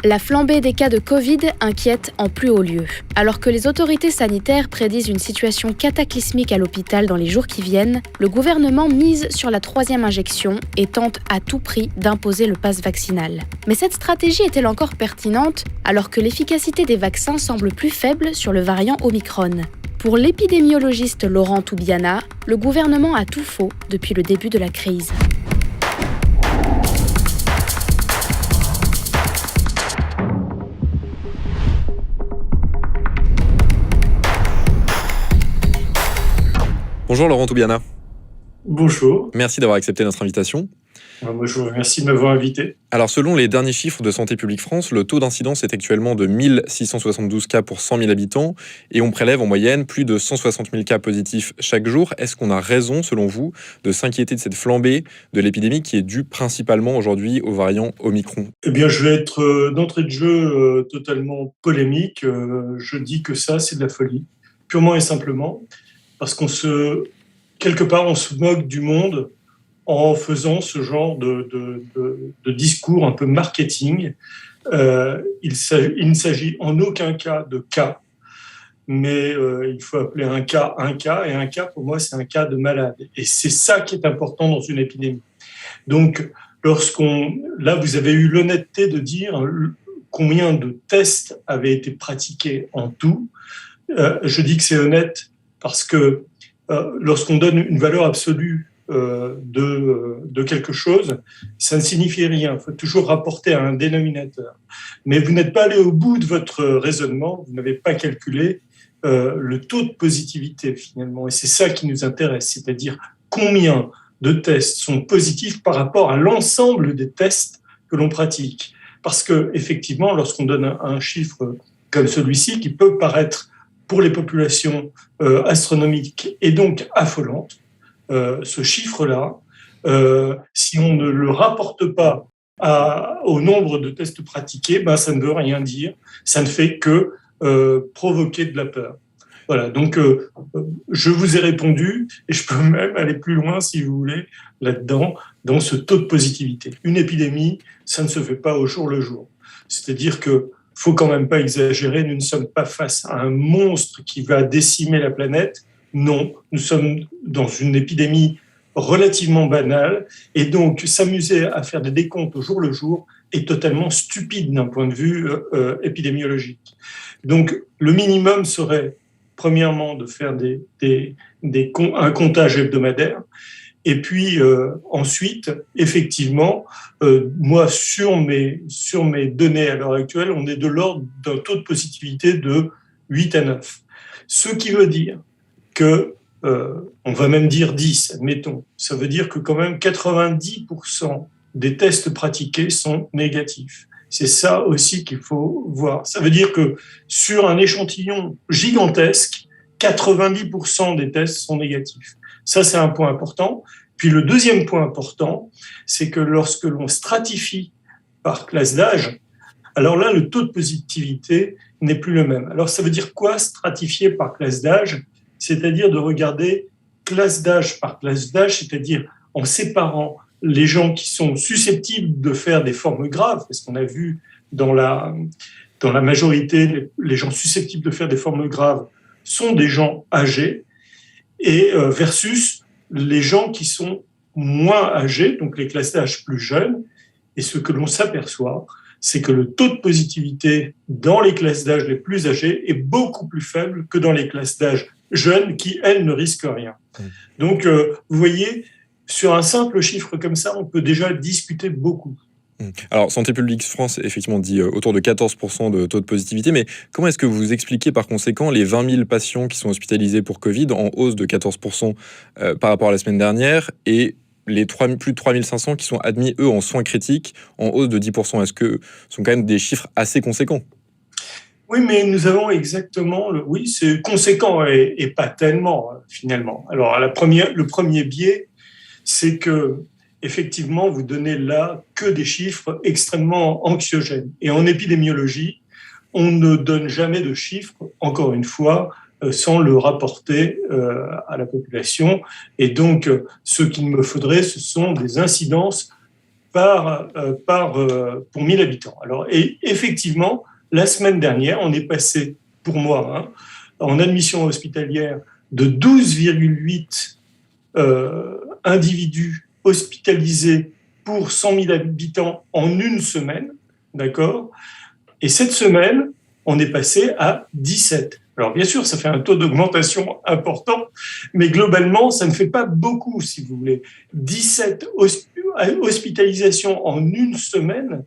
La flambée des cas de Covid inquiète en plus haut lieu. Alors que les autorités sanitaires prédisent une situation cataclysmique à l'hôpital dans les jours qui viennent, le gouvernement mise sur la 3e injection et tente à tout prix d'imposer le pass vaccinal. Mais cette stratégie est-elle encore pertinente alors que l'efficacité des vaccins semble plus faible sur le variant Omicron ? Pour l'épidémiologiste Laurent Toubiana, le gouvernement a tout faux depuis le début de la crise. Bonjour Laurent Toubiana. Bonjour. Merci d'avoir accepté notre invitation. Moi, je vous remercie de m'avoir invité. Alors selon les derniers chiffres de Santé publique France, le taux d'incidence est actuellement de 1672 cas pour 100 000 habitants et on prélève en moyenne plus de 160 000 cas positifs chaque jour. Est-ce qu'on a raison, selon vous, de s'inquiéter de cette flambée de l'épidémie qui est due principalement aujourd'hui au variant Omicron ? Eh bien, je vais être d'entrée de jeu totalement polémique. Je dis que ça, c'est de la folie, purement et simplement, parce quelque part, on se moque du monde en faisant ce genre de discours un peu marketing. Il ne s'agit en aucun cas de cas, mais il faut appeler un cas, et un cas, pour moi, c'est un cas de malade. Et c'est ça qui est important dans une épidémie. Donc, là, vous avez eu l'honnêteté de dire combien de tests avaient été pratiqués en tout. Je dis que c'est honnête parce que lorsqu'on donne une valeur absolue de quelque chose, ça ne signifie rien. Il faut toujours rapporter à un dénominateur. Mais vous n'êtes pas allé au bout de votre raisonnement, vous n'avez pas calculé le taux de positivité finalement. Et c'est ça qui nous intéresse, c'est-à-dire combien de tests sont positifs par rapport à l'ensemble des tests que l'on pratique. Parce que effectivement, lorsqu'on donne un chiffre comme celui-ci, qui peut paraître pour les populations astronomique et donc affolante, ce chiffre-là, si on ne le rapporte pas au nombre de tests pratiqués, ça ne veut rien dire, ça ne fait que provoquer de la peur. Voilà, donc je vous ai répondu et je peux même aller plus loin si vous voulez là-dedans, dans ce taux de positivité. Une épidémie, ça ne se fait pas au jour le jour. C'est-à-dire que faut quand même pas exagérer, nous ne sommes pas face à un monstre qui va décimer la planète. Non, nous sommes dans une épidémie relativement banale et donc s'amuser à faire des décomptes au jour le jour est totalement stupide d'un point de vue épidémiologique. Donc le minimum serait premièrement de faire un comptage hebdomadaire et puis ensuite, effectivement, moi sur mes données à l'heure actuelle, on est de l'ordre d'un taux de positivité de 8 à 9. Ce qui veut dire que, on va même dire 10, admettons, ça veut dire que quand même 90% des tests pratiqués sont négatifs. C'est ça aussi qu'il faut voir. Ça veut dire que sur un échantillon gigantesque, 90% des tests sont négatifs. Ça, c'est un point important. Puis le deuxième point important, c'est que lorsque l'on stratifie par classe d'âge, alors là, le taux de positivité n'est plus le même. Alors ça veut dire quoi, stratifier par classe d'âge ? C'est-à-dire de regarder classe d'âge par classe d'âge, c'est-à-dire en séparant les gens qui sont susceptibles de faire des formes graves, parce qu'on a vu dans la majorité, les gens susceptibles de faire des formes graves sont des gens âgés, et versus les gens qui sont moins âgés, donc les classes d'âge plus jeunes. Et ce que l'on s'aperçoit, c'est que le taux de positivité dans les classes d'âge les plus âgées est beaucoup plus faible que dans les classes d'âge jeunes qui, elles, ne risquent rien. Donc, vous voyez, sur un simple chiffre comme ça, on peut déjà discuter beaucoup. Alors, Santé publique France, effectivement, dit autour de 14% de taux de positivité, mais comment est-ce que vous expliquez par conséquent les 20 000 patients qui sont hospitalisés pour Covid en hausse de 14% par rapport à la semaine dernière et les plus de 3 500 qui sont admis, eux, en soins critiques en hausse de 10%? Est-ce que ce sont quand même des chiffres assez conséquents ? Oui, mais nous avons exactement... Oui, c'est conséquent et pas tellement, finalement. Alors, le premier biais, c'est que effectivement, vous donnez là que des chiffres extrêmement anxiogènes. Et en épidémiologie, on ne donne jamais de chiffres, encore une fois, sans le rapporter à la population. Et donc, ce qu'il me faudrait, ce sont des incidences pour 1000 habitants. Alors, et effectivement, la semaine dernière, on est passé, pour moi, en admission hospitalière, de 12,8 individus hospitalisés pour 100 000 habitants en une semaine, d'accord ? Et cette semaine, on est passé à 17. Alors bien sûr, ça fait un taux d'augmentation important, mais globalement, ça ne fait pas beaucoup, si vous voulez. 17 hospitalisations en une semaine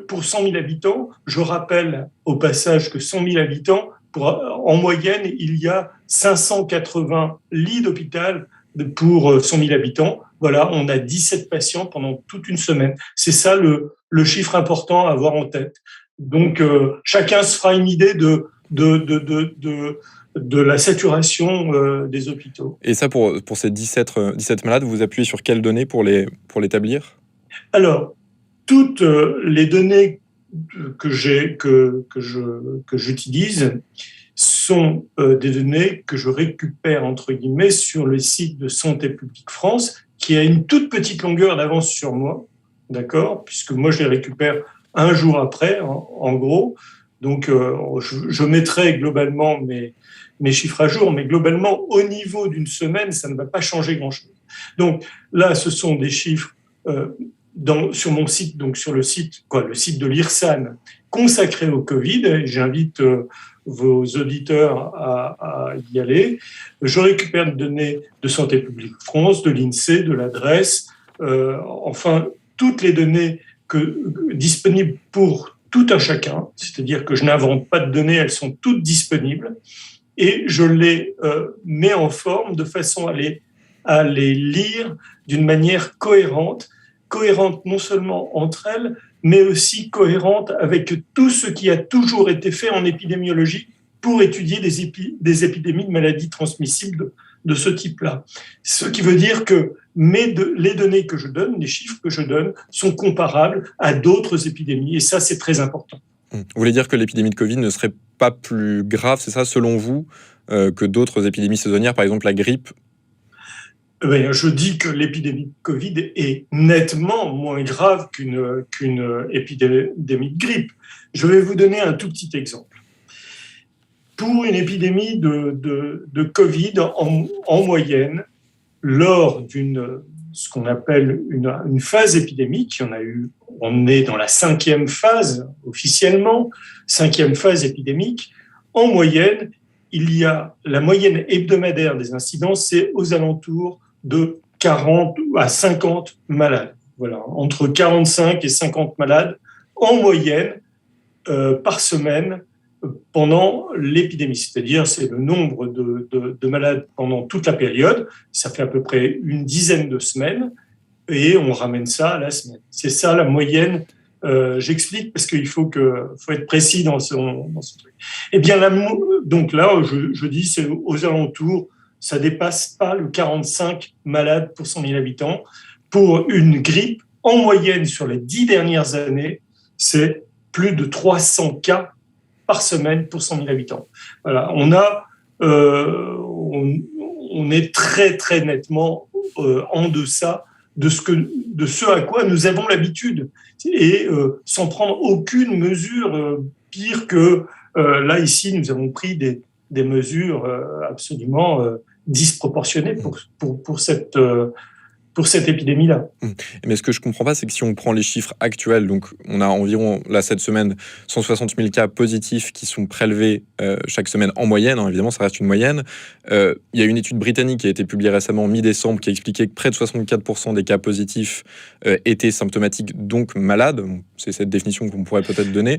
pour 100 000 habitants. Je rappelle au passage que 100 000 habitants, en moyenne, il y a 580 lits d'hôpital pour 100 000 habitants. Voilà, on a 17 patients pendant toute une semaine. C'est ça le chiffre important à avoir en tête. Donc, chacun se fera une idée de la saturation des hôpitaux. Et ça, pour ces 17 malades, vous appuyez sur quelles données pour l'établir ? Alors, toutes les données que j'utilise sont des données que je récupère, entre guillemets, sur le site de Santé publique France, qui a une toute petite longueur d'avance sur moi, d'accord, puisque moi, je les récupère un jour après, en gros. Donc, je mettrai globalement mes chiffres à jour, mais globalement, au niveau d'une semaine, ça ne va pas changer grand-chose. Donc là, ce sont des chiffres sur mon site, donc sur le site de l'IRSAN, consacré au Covid. J'invite vos auditeurs à y aller. Je récupère des données de Santé publique France, de l'INSEE, de l'adresse, enfin, toutes les données disponibles pour tout un chacun, c'est-à-dire que je n'invente pas de données, elles sont toutes disponibles, et je les mets en forme de façon à les lire d'une manière cohérente non seulement entre elles, mais aussi cohérente avec tout ce qui a toujours été fait en épidémiologie pour étudier des épidémies de maladies transmissibles de ce type-là. Ce qui veut dire que les données que je donne, les chiffres que je donne, sont comparables à d'autres épidémies. Et ça, c'est très important. Vous voulez dire que l'épidémie de Covid ne serait pas plus grave, c'est ça, selon vous, que d'autres épidémies saisonnières, par exemple la grippe ? Je dis que l'épidémie de Covid est nettement moins grave qu'une épidémie de grippe. Je vais vous donner un tout petit exemple. Pour une épidémie de Covid, en moyenne, lors ce qu'on appelle une phase épidémique, on est dans la 5e phase officiellement, 5e phase épidémique, en moyenne, la moyenne hebdomadaire des incidences, c'est aux alentours de 40 à 50 malades. Voilà, entre 45 et 50 malades en moyenne par semaine pendant l'épidémie. C'est-à-dire, c'est le nombre de malades pendant toute la période. Ça fait à peu près une dizaine de semaines et on ramène ça à la semaine. C'est ça la moyenne. J'explique parce qu'il faut être précis dans ce truc. Eh bien, donc là, je dis, c'est aux alentours. Ça dépasse pas le 45 malades pour 100 000 habitants. Pour une grippe, en moyenne, sur les 10 dernières années, c'est plus de 300 cas par semaine pour 100 000 habitants. Voilà, on est très, très nettement en deçà de ce à quoi nous avons l'habitude et sans prendre aucune mesure pire que là, ici, nous avons pris des mesures absolument disproportionnées pour cette épidémie-là. Mais ce que je ne comprends pas, c'est que si on prend les chiffres actuels, donc on a environ, là, cette semaine, 160 000 cas positifs qui sont prélevés chaque semaine en moyenne, hein, évidemment, ça reste une moyenne. Il y a une étude britannique qui a été publiée récemment, mi-décembre, qui a expliqué que près de 64% des cas positifs étaient symptomatiques, donc malades. C'est cette définition qu'on pourrait peut-être donner.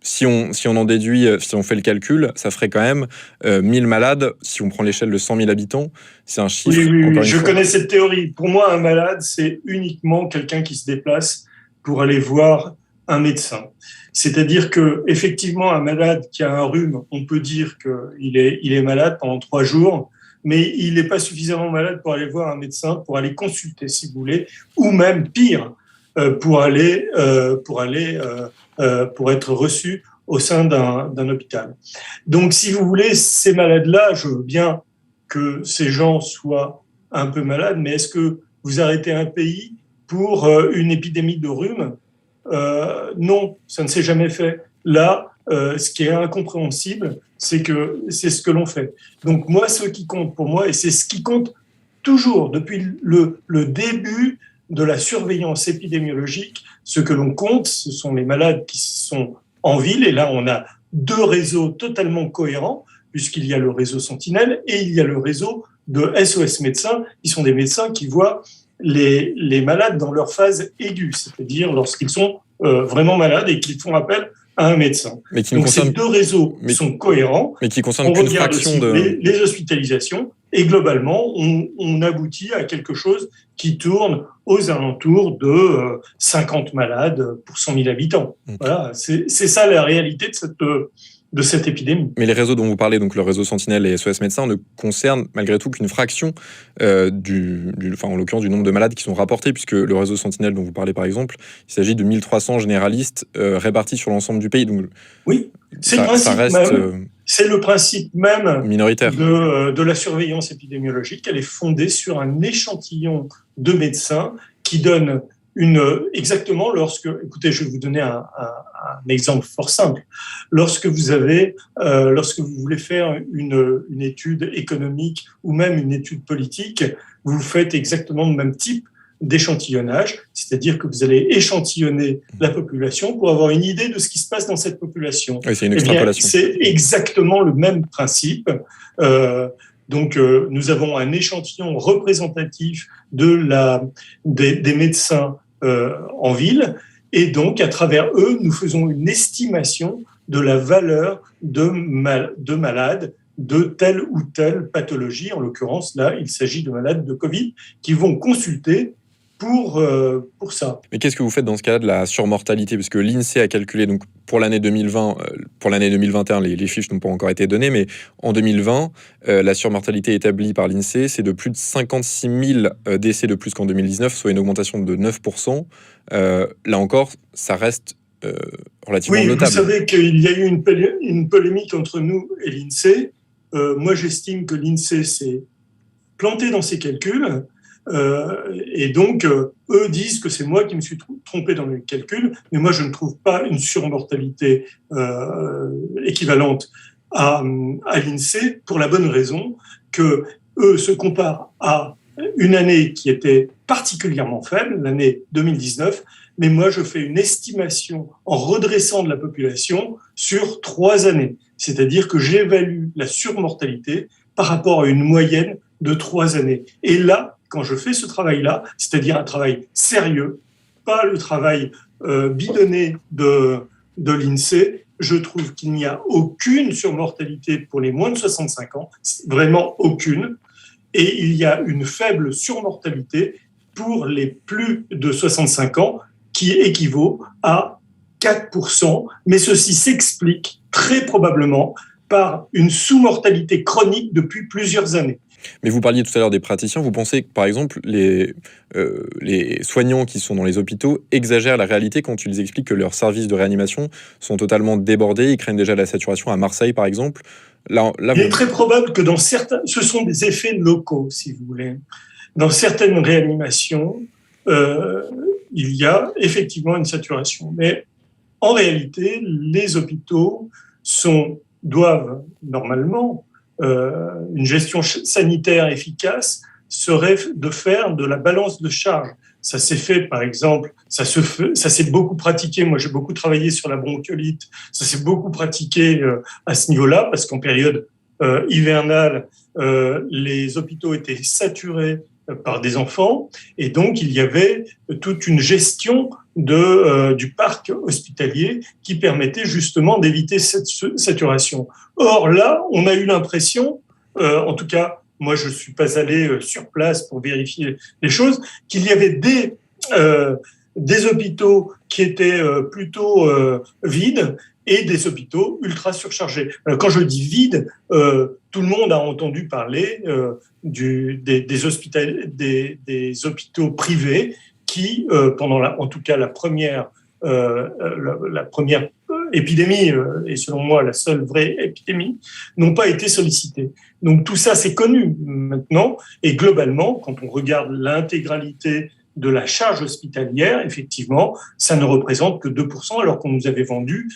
Si on en déduit, si on fait le calcul, ça ferait quand même 1000 malades. Si on prend l'échelle de 100 000 habitants, c'est un chiffre. Oui, je connais cette théorie. Pour moi, un malade, c'est uniquement quelqu'un qui se déplace pour aller voir un médecin. C'est-à-dire que, effectivement, un malade qui a un rhume, on peut dire qu'il est malade pendant 3 jours, mais il n'est pas suffisamment malade pour aller voir un médecin, pour aller consulter, si vous voulez, ou même pire, pour être reçu au sein d'un hôpital. Donc, si vous voulez, ces malades-là, je veux bien que ces gens soient un peu malades, mais est-ce que vous arrêtez un pays pour une épidémie de rhume. Non, ça ne s'est jamais fait. Là, ce qui est incompréhensible, c'est que c'est ce que l'on fait. Donc moi, ce qui compte pour moi, et c'est ce qui compte toujours depuis le début de la surveillance épidémiologique, ce que l'on compte, ce sont les malades qui sont en ville. Et là, on a deux réseaux totalement cohérents, puisqu'il y a le réseau Sentinelle et il y a le réseau de SOS médecins, qui sont des médecins qui voient les malades dans leur phase aiguë, c'est-à-dire lorsqu'ils sont vraiment malades et qu'ils font appel à un médecin. Donc ces deux réseaux sont cohérents. Mais qui concernent qu'une fraction de... les hospitalisations, et globalement, on aboutit à quelque chose qui tourne aux alentours de 50 malades pour 100 000 habitants. Voilà, c'est ça la réalité de cette épidémie. Mais les réseaux dont vous parlez, donc le réseau Sentinelle et SOS Médecins, ne concernent malgré tout qu'une fraction en l'occurrence du nombre de malades qui sont rapportés, puisque le réseau Sentinelle dont vous parlez par exemple, il s'agit de 1300 généralistes répartis sur l'ensemble du pays. Donc, oui, c'est le principe même minoritaire de la surveillance épidémiologique. Elle est fondée sur un échantillon de médecins qui donne exactement écoutez, je vais vous donner un exemple fort simple. Lorsque vous voulez faire une étude économique ou même une étude politique, vous faites exactement le même type d'échantillonnage, c'est-à-dire que vous allez échantillonner la population pour avoir une idée de ce qui se passe dans cette population. Oui, c'est une extrapolation. C'est exactement le même principe. Donc, nous avons un échantillon représentatif des médecins en ville, et donc, à travers eux, nous faisons une estimation de la valeur de malades de telle ou telle pathologie. En l'occurrence, là, il s'agit de malades de Covid qui vont consulter pour ça. Mais qu'est-ce que vous faites dans ce cas-là de la surmortalité ? Parce que l'INSEE a calculé, donc pour l'année 2020, pour l'année 2021, les chiffres n'ont pas encore été donnés, mais en 2020, la surmortalité établie par l'INSEE, c'est de plus de 56 000 décès de plus qu'en 2019, soit une augmentation de 9%. Là encore, ça reste relativement notable. Vous savez qu'il y a eu une polémique entre nous et l'INSEE. Moi, j'estime que l'INSEE s'est planté dans ses calculs. Et donc, eux disent que c'est moi qui me suis trompé dans les calculs, mais moi, je ne trouve pas une surmortalité équivalente à l'INSEE pour la bonne raison que eux se comparent à une année qui était particulièrement faible, l'année 2019, mais moi, je fais une estimation en redressant de la population sur 3 années. C'est-à-dire que j'évalue la surmortalité par rapport à une moyenne de 3 années. Et là, quand je fais ce travail-là, c'est-à-dire un travail sérieux, pas le travail bidonné de l'INSEE, je trouve qu'il n'y a aucune surmortalité pour les moins de 65 ans, vraiment aucune, et il y a une faible surmortalité pour les plus de 65 ans, qui équivaut à 4%, mais ceci s'explique très probablement par une sous-mortalité chronique depuis plusieurs années. Mais vous parliez tout à l'heure des praticiens. Vous pensez que, par exemple, les soignants qui sont dans les hôpitaux exagèrent la réalité quand ils expliquent que leurs services de réanimation sont totalement débordés, ils craignent déjà la saturation à Marseille, par exemple. Il est très probable que dans certains... Ce sont des effets locaux, si vous voulez. Dans certaines réanimations, il y a effectivement une saturation. Mais en réalité, les hôpitaux doivent normalement... une gestion sanitaire efficace serait de faire de la balance de charge. Ça s'est fait, par exemple, ça s'est beaucoup pratiqué. Moi, j'ai beaucoup travaillé sur la bronchiolite. Ça s'est beaucoup pratiqué à ce niveau-là, parce qu'en période hivernale, les hôpitaux étaient saturés par des enfants, et donc il y avait toute une gestion du parc hospitalier qui permettait justement d'éviter cette saturation. Or là, on a eu l'impression, en tout cas, moi je ne suis pas allé sur place pour vérifier les choses, qu'il y avait des hôpitaux qui étaient plutôt vides et des hôpitaux ultra surchargés. Alors, quand je dis vide, tout le monde a entendu parler des hôpitaux privés qui, pendant en tout cas la première épidémie, et selon moi la seule vraie épidémie, n'ont pas été sollicités. Donc tout ça, c'est connu maintenant, et globalement, quand on regarde l'intégralité de la charge hospitalière, effectivement, ça ne représente que 2%, alors qu'on nous avait vendu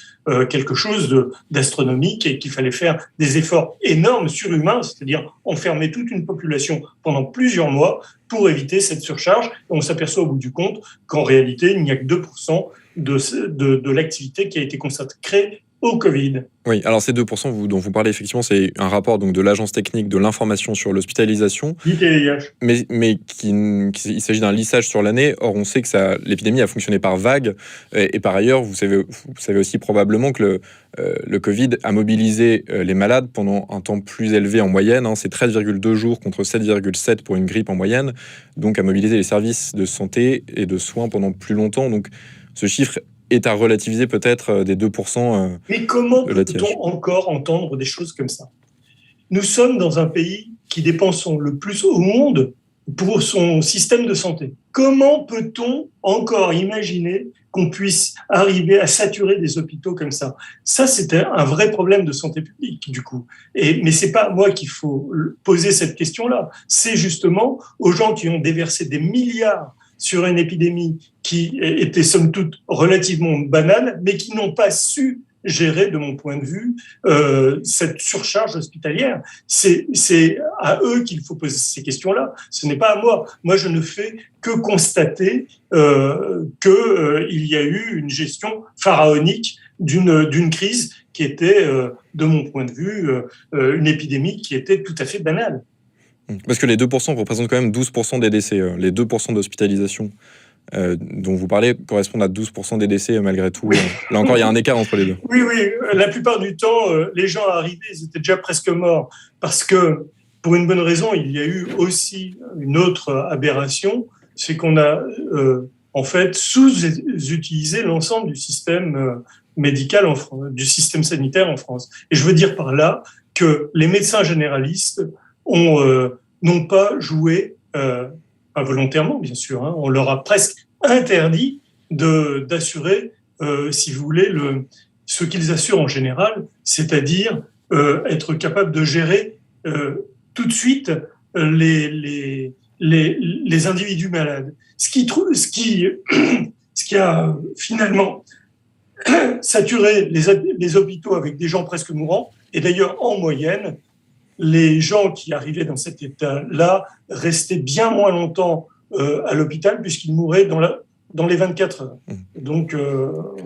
quelque chose d'astronomique et qu'il fallait faire des efforts énormes, surhumains, c'est-à-dire enfermer toute une population pendant plusieurs mois pour éviter cette surcharge. Et on s'aperçoit au bout du compte qu'en réalité, il n'y a que 2% de l'activité qui a été consacrée au Covid. Oui, alors ces 2% dont vous parlez, effectivement, c'est un rapport donc, de l'Agence technique de l'information sur l'hospitalisation, mais il s'agit d'un lissage sur l'année. Or, on sait que l'épidémie a fonctionné par vagues. Et par ailleurs, vous savez aussi probablement que le Covid a mobilisé les malades pendant un temps plus élevé en moyenne. C'est 13,2 jours contre 7,7 pour une grippe en moyenne. Donc, a mobilisé les services de santé et de soins pendant plus longtemps. Donc, ce chiffre est à relativiser peut-être des 2%. Mais comment peut-on encore entendre des choses comme ça ? Nous sommes dans un pays qui dépense le plus au monde pour son système de santé. Comment peut-on encore imaginer qu'on puisse arriver à saturer des hôpitaux comme ça ? Ça, c'était un vrai problème de santé publique, du coup. Mais c'est pas à moi qu'il faut poser cette question-là. C'est justement aux gens qui ont déversé des milliards sur une épidémie qui était somme toute relativement banale, mais qui n'ont pas su gérer, de mon point de vue, cette surcharge hospitalière. C'est à eux qu'il faut poser ces questions-là. Ce n'est pas à moi. Moi, je ne fais que constater qu'il y a eu une gestion pharaonique d'une crise qui était, de mon point de vue, une épidémie qui était tout à fait banale. Parce que les 2% représentent quand même 12% des décès. Les 2% d'hospitalisation dont vous parlez correspondent à 12% des décès malgré tout. Là encore, il y a un écart entre les deux. Oui. La plupart du temps, les gens arrivés, ils étaient déjà presque morts. Parce que, pour une bonne raison, il y a eu aussi une autre aberration, c'est qu'on a en fait sous-utilisé l'ensemble du système médical en France, du système sanitaire en France. Et je veux dire par là que les médecins généralistes n'ont pas joué, pas volontairement bien sûr, on leur a presque interdit d'assurer, si vous voulez, ce qu'ils assurent en général, c'est-à-dire être capable de gérer tout de suite les individus malades. Ce qui a finalement saturé les hôpitaux avec des gens presque mourants, et d'ailleurs en moyenne, les gens qui arrivaient dans cet état-là restaient bien moins longtemps à l'hôpital puisqu'ils mouraient dans les 24 heures. Donc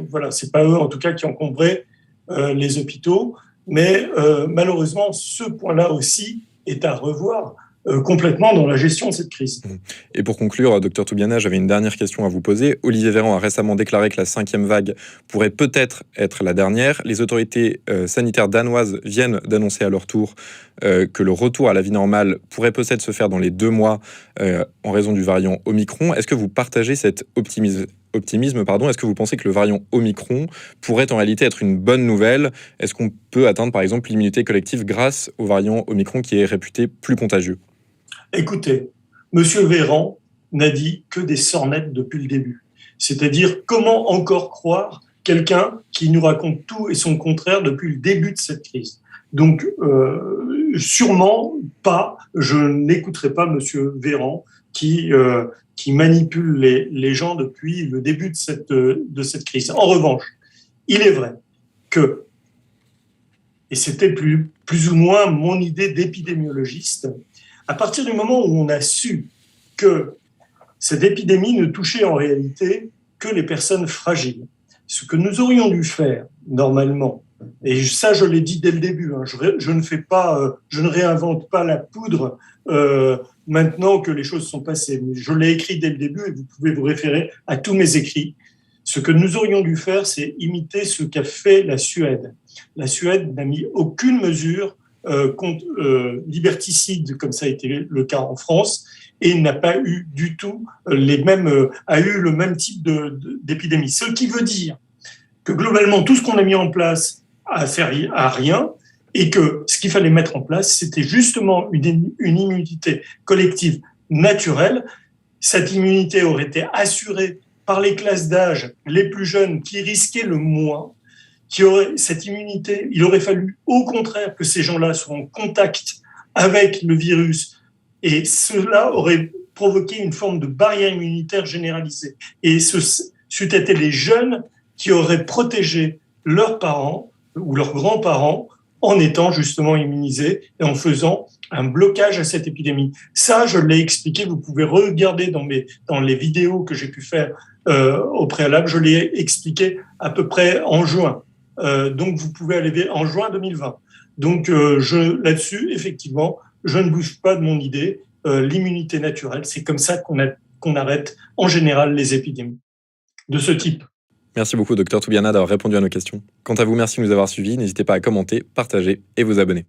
voilà, c'est pas eux en tout cas qui encombraient les hôpitaux, mais malheureusement ce point-là aussi est à revoir complètement dans la gestion de cette crise. Et pour conclure, Dr Toubiana, j'avais une dernière question à vous poser. Olivier Véran a récemment déclaré que la 5e vague pourrait peut-être être la dernière. Les autorités sanitaires danoises viennent d'annoncer à leur tour que le retour à la vie normale pourrait peut-être se faire dans les 2 mois en raison du variant Omicron. Est-ce que vous partagez cet optimisme ? Est-ce que vous pensez que le variant Omicron pourrait en réalité être une bonne nouvelle ? Est-ce qu'on peut atteindre par exemple l'immunité collective grâce au variant Omicron qui est réputé plus contagieux ? Écoutez, M. Véran n'a dit que des sornettes depuis le début. C'est-à-dire, comment encore croire quelqu'un qui nous raconte tout et son contraire depuis le début de cette crise ? Donc, sûrement pas, je n'écouterai pas M. Véran qui manipule les gens depuis le début de cette crise. En revanche, il est vrai que, et c'était plus ou moins mon idée d'épidémiologiste, à partir du moment où on a su que cette épidémie ne touchait en réalité que les personnes fragiles, ce que nous aurions dû faire normalement, et ça je l'ai dit dès le début, je ne réinvente pas la poudre maintenant que les choses sont passées, mais je l'ai écrit dès le début et vous pouvez vous référer à tous mes écrits. Ce que nous aurions dû faire, c'est imiter ce qu'a fait la Suède. La Suède n'a mis aucune mesure contre liberticide, comme ça a été le cas en France, et n'a pas eu du tout a eu le même type d'épidémie. Ce qui veut dire que globalement, tout ce qu'on a mis en place a servi à rien, et que ce qu'il fallait mettre en place, c'était justement une immunité collective naturelle. Cette immunité aurait été assurée par les classes d'âge les plus jeunes qui risquaient le moins. Cette immunité, il aurait fallu au contraire que ces gens-là soient en contact avec le virus, et cela aurait provoqué une forme de barrière immunitaire généralisée. Et c'eût été les jeunes qui auraient protégé leurs parents ou leurs grands-parents en étant justement immunisés et en faisant un blocage à cette épidémie. Ça, je l'ai expliqué, vous pouvez regarder dans les vidéos que j'ai pu faire au préalable, je l'ai expliqué à peu près en juin. Donc, vous pouvez aller en juin 2020. Donc, là-dessus, effectivement, je ne bouge pas de mon idée. L'immunité naturelle, c'est comme ça qu'on arrête en général les épidémies de ce type. Merci beaucoup, Dr Toubiana, d'avoir répondu à nos questions. Quant à vous, merci de nous avoir suivis. N'hésitez pas à commenter, partager et vous abonner.